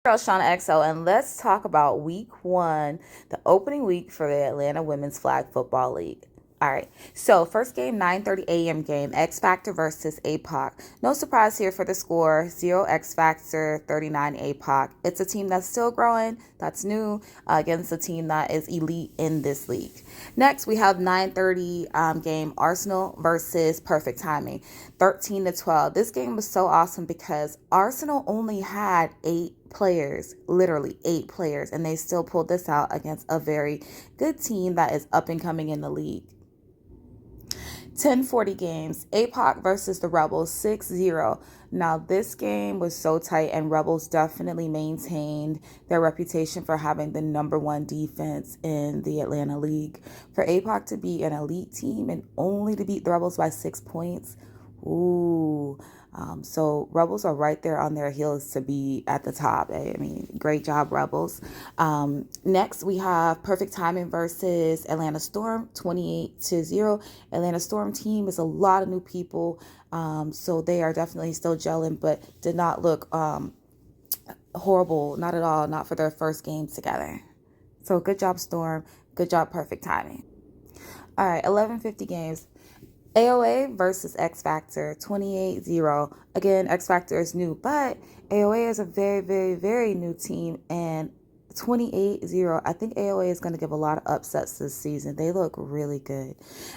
Girl, ShaunaXO, and let's talk about week one, the opening week for the Atlanta Women's Flag Football League. All right, so first game, 9:30 a.m. game, X Factor versus APOC. No surprise here for the score, 0 X Factor, 39 APOC. It's a team that's still growing, that's new, against a team that is elite in this league. Next, we have 9:30 game, Arsenal versus Perfect Timing, 13-12. This game was so awesome because Arsenal only had 8 players, literally 8 players, and they still pulled this out against a very good team that is up and coming in the league. 10:40 games, APOC versus the Rebels, 6-0. Now, this game was so tight, and Rebels definitely maintained their reputation for having the number one defense in the Atlanta League. For APOC to be an elite team and only to beat the Rebels by 6 points, ooh. So Rebels are right there on their heels to be at the top. I mean, great job, Rebels. Next, we have Perfect Timing versus Atlanta Storm, 28-0. Atlanta Storm team is a lot of new people, so they are definitely still gelling, but did not look horrible, not at all, not for their first game together. So good job, Storm. Good job, Perfect Timing. All right, 11:50 games. AOA versus X Factor, 28-0. Again, X Factor is new, but AOA is a very, very, very new team, and 28-0. I think AOA is going to give a lot of upsets this season. They look really good.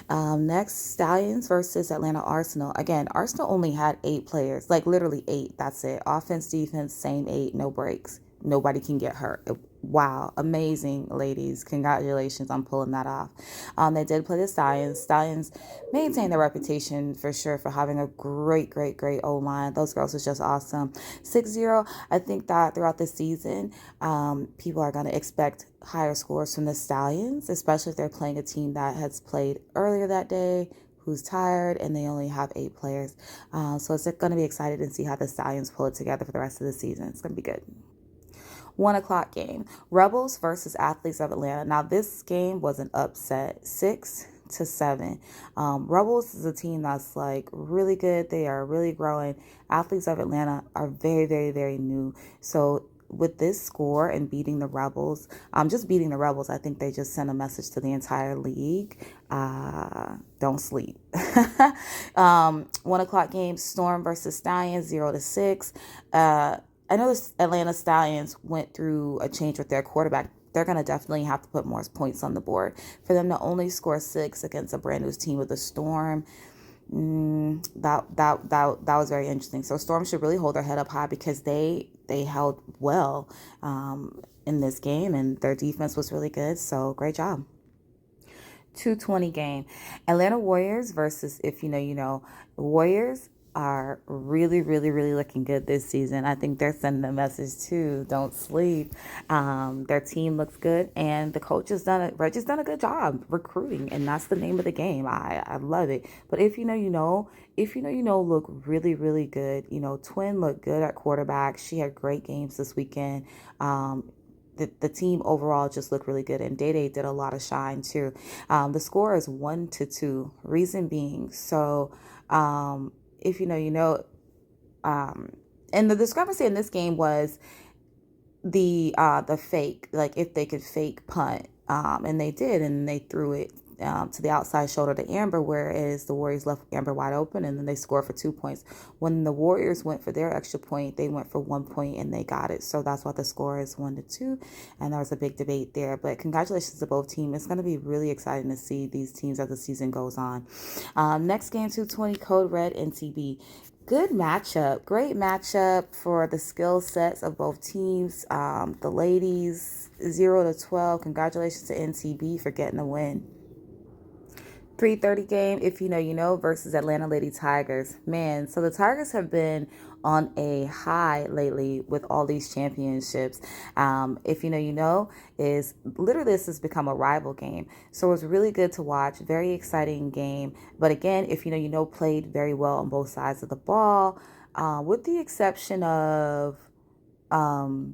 Next, Stallions versus Atlanta Arsenal. Again, Arsenal only had 8 players, like literally 8. That's it. Offense, defense, same 8, no breaks. Nobody can get hurt. Wow, amazing, ladies. Congratulations on pulling that off. They did play the Stallions. Stallions maintain their reputation for sure for having a great, great, great O-line. Those girls was just awesome. 6-0, I think that throughout the season, people are going to expect higher scores from the Stallions, especially if they're playing a team that has played earlier that day, who's tired, and they only have 8 players. So it's going to be excited to see how the Stallions pull it together for the rest of the season. It's going to be good. 1 o'clock game, Rebels versus Athletes of Atlanta. Now, this game was an upset, 6-7. Rebels is a team that's like really good. They are really growing. Athletes of Atlanta are very, very, very new. So with this score and beating the Rebels, just beating the Rebels, I think they just sent a message to the entire league. Don't sleep. 1 o'clock game, Storm versus Stallions, 0-6. I know the Atlanta Stallions went through a change with their quarterback. They're going to definitely have to put more points on the board. For them to only score 6 against a brand new team with a Storm, that was very interesting. So Storm should really hold their head up high because they held well in this game, and their defense was really good. So great job. 2:20 game, Atlanta Warriors versus If You Know You Know. The Warriors are really, really, really looking good this season. I think they're sending a message too. Don't sleep. Their team looks good, and the coach has Reggie's done a good job recruiting, and that's the name of the game. I love it. But if you know, you know. If you know, you know, look really, really good. You know, Twin looked good at quarterback. She had great games this weekend. The team overall just looked really good, and Day Day did a lot of shine too. The score is 1-2. Reason being, so if you know, you know. And the discrepancy in this game was the fake, like if they could fake punt, and they did, and they threw it to the outside shoulder to Amber, whereas the Warriors left Amber wide open, and then they scored for 2 points. When the Warriors went for their extra point, they went for 1 point and they got it. So that's why the score is 1-2, and there was a big debate there. But congratulations to both teams. It's going to be really exciting to see these teams as the season goes on. Next game, 2:20, Code Red NTB. Good matchup. Great matchup for the skill sets of both teams. The ladies, 0-12. Congratulations to NTB for getting the win. 3:30 game, If You Know, You Know versus Atlanta Lady Tigers. Man, so the Tigers have been on a high lately with all these championships. If You Know, You Know is literally, this has become a rival game. So it's really good to watch. Very exciting game. But again, If You Know, You Know played very well on both sides of the ball, with the exception of one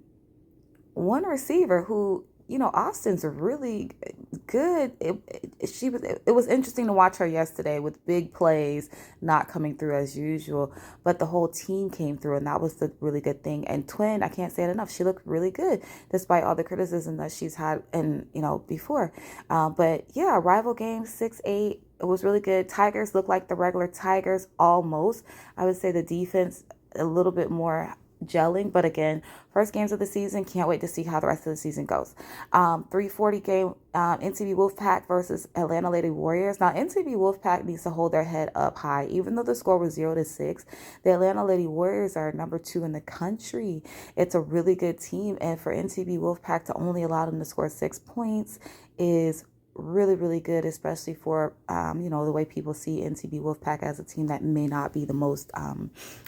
receiver who Austin's really good. It was interesting to watch her yesterday with big plays not coming through as usual, but the whole team came through, and that was the really good thing. And Twin, I can't say it enough. She looked really good despite all the criticism that she's had and before. But yeah, rival game 6-8. It was really good. Tigers look like the regular Tigers almost. I would say the defense a little bit more gelling, but again, first games of the season, can't wait to see how the rest of the season goes. 3:40 game, NTB Wolfpack versus Atlanta Lady Warriors. Now NTB Wolfpack needs to hold their head up high. Even though the score was 0-6, the Atlanta Lady Warriors are number 2 in the country. It's a really good team, and for NTB Wolfpack to only allow them to score 6 points is really, really good, especially for, the way people see NTB Wolfpack as a team that may not be the most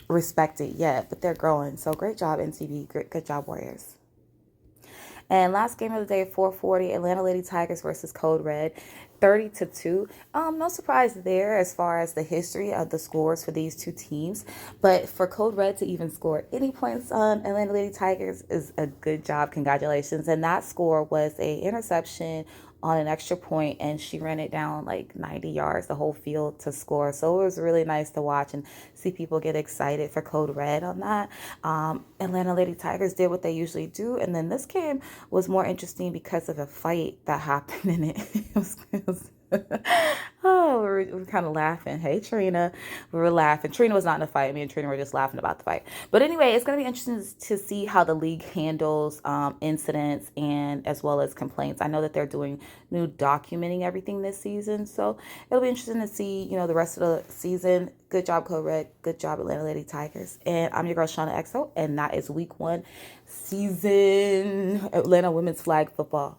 respected yet, but they're growing. So great job, NTB. Good job, Warriors. And last game of the day, 4:40, Atlanta Lady Tigers versus Code Red, 30-2. No surprise there as far as the history of the scores for these two teams. But for Code Red to even score any points on Atlanta Lady Tigers is a good job. Congratulations. And that score was a interception on an extra point, and she ran it down like 90 yards, the whole field to score. So it was really nice to watch and see people get excited for Code Red on that. Atlanta Lady Tigers did what they usually do, and then this game was more interesting because of a fight that happened in it. Oh, we were kind of laughing. Hey, Trina. We were laughing. Trina was not in a fight. Me and Trina were just laughing about the fight. But anyway, it's going to be interesting to see how the league handles incidents and as well as complaints. I know that they're doing new documenting everything this season. So it'll be interesting to see, the rest of the season. Good job, Code Red. Good job, Atlanta Lady Tigers. And I'm your girl, ShaunaXO. And that is week 1 season Atlanta Women's Flag Football.